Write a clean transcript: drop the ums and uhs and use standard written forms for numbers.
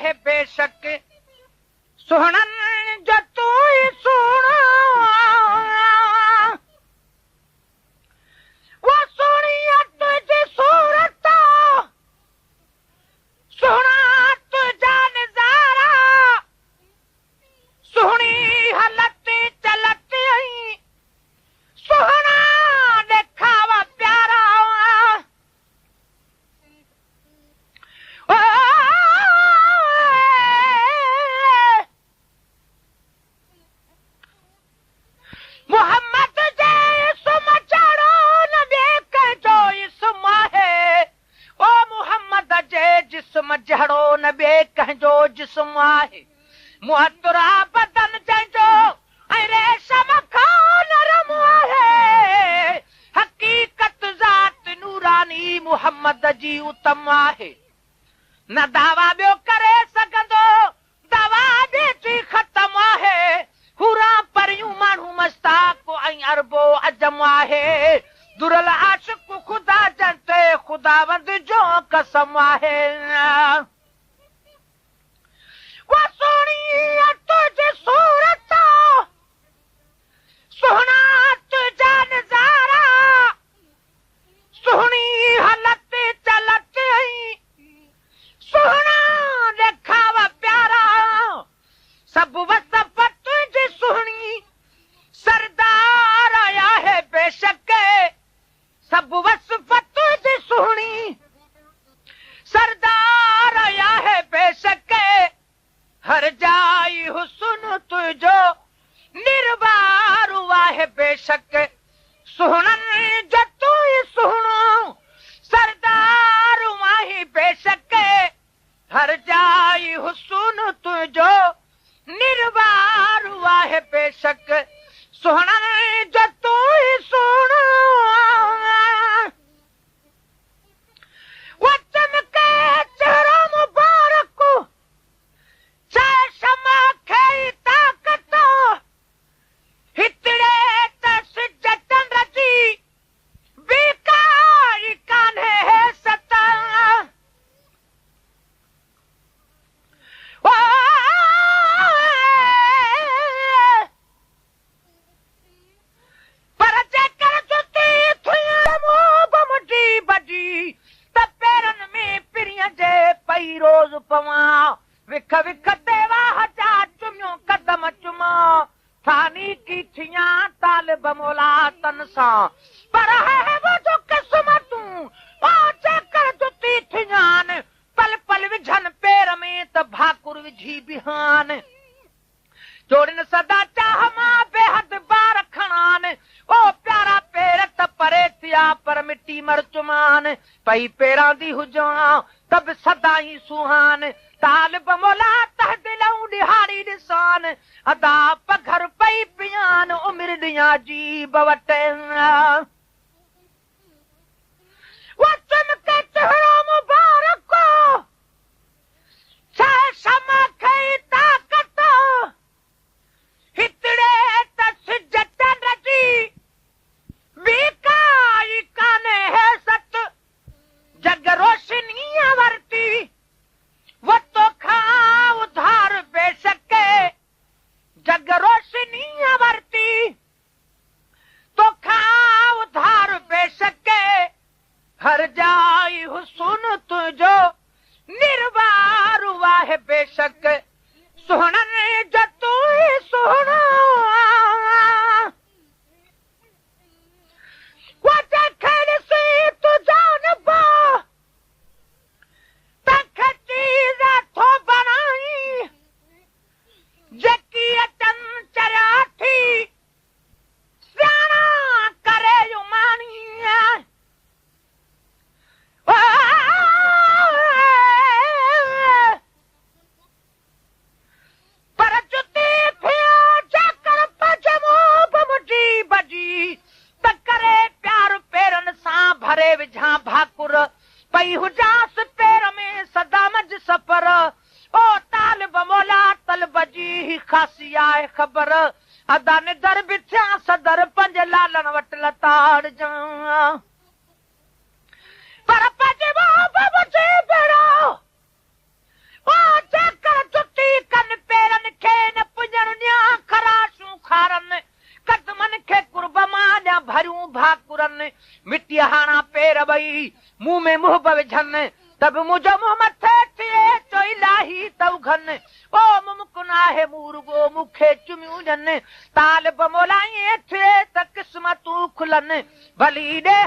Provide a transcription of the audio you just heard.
है बेशक सुहणन जो तू ही सुना वो सोनी तुझी सूरत सुहना तुझा नजारा सुहनी हलत चलत सुहना देखावा प्यारा मोहम्मद जे इसम चढ़ो नबी कहजो इसम आहे ओ मोहम्मद जे जिस्म जड़ो नबी कहजो जिस्म आहे मुहतरा बदन चइजो ऐं रेशम खां नरम आहे हकीकत ज़ात नूरानी मोहम्मद जी उत्तम आहे न दावा ॿियो करे सघंदो दवा ॾेची ख़तम आहे हुरा परियूं माण्हू मस्ताक ऐं अरबो अजम आहे दुरल आशिक ख़ुदा जंते ख़ुदावंद जो कसम आहे वो सोणी तुझी सूरत सुहना तुझा नज़ारा सुहनी हलत चलत सुहना देखावा प्यारा सब वसफ तुझी सुहनी सरदार आया है बेशक सब वसफ तुझी सुहनी सरदार आया है बेशक हर जाई हुस्न तुझो निर्वार हुआ है बेशक सुहनन जो तू ही सुहनो सरदार हुआ ही बेशक हर जाई हुस्न तुझो निर्वार हुआ है बेशक सुहनन जो तू ही सुहनो वो चमके चेहरा मुबारक चाहे शमा खे ताकत हितड़े तसिज चंद्र जी बेकारी कान्हे है सता पर जेकर जुती थुया मुंहुं बजी त पेरनि में पिरीअ जे पई रोज़ पवां विख विख ते वाह जा चुमियो कदम चुमा थानी की थियां तालिब मौला तन सां पर है वो जो किस्मतूं ओ जेकर जुती थियां पल पल विझन पेर में त भाकुर विझी बिहान जोड़न सदा चाह मां बेहद बार खणान ओ प्यारा पेर त परे थिया पर मिट्टी मर चुमान पई पेरां दी हुजां तब सदा ही सुहान तालिब मौला तह दिलऊं दिहाड़ी दिसान अदा पघर पई पियान उमिर दियां जी बवटे वो चमके चेहरा मुबारक चाहे शमा खे ताकत हितड़े तसिज चंद्र जी बेकारी काने है सत जग रोशनी वरती वो तो खा उधार बेशक जग रोशनी वरती तो खा उधार बेशक हर जाई हुस्न तुझो निर्वार हुआ है बेशक सुहणन जो तू ही सुहनो वो जखड़ से तू जान पा तख चीज थो बनाई जकी अचन चरिया थी सियाणा करे युमानी पर जुती थिया जाकर पजमो बमुजी बजी त करे प्यार पेरन सां भरे विझां भाकुर पई हुजास पेर में सदा मज सफर ओ तालिब मौला तलब जी खासी आहे ख़बर अदा निदर बिथिया सदर पंज लालन वट लताड़ जा पर पजमो बमुजी बेड़ो ओ वरी मुंह में मुंह पे विझनि तब मुंहिंजो मुंह मथे थिए चो इलाही तव घन ओ मुमकिन आहे मुर्गो मूंखे चुमियूं ॾियनि तालिब मोलाईं थिए त क़िस्मतूं खुलनि भली ॾे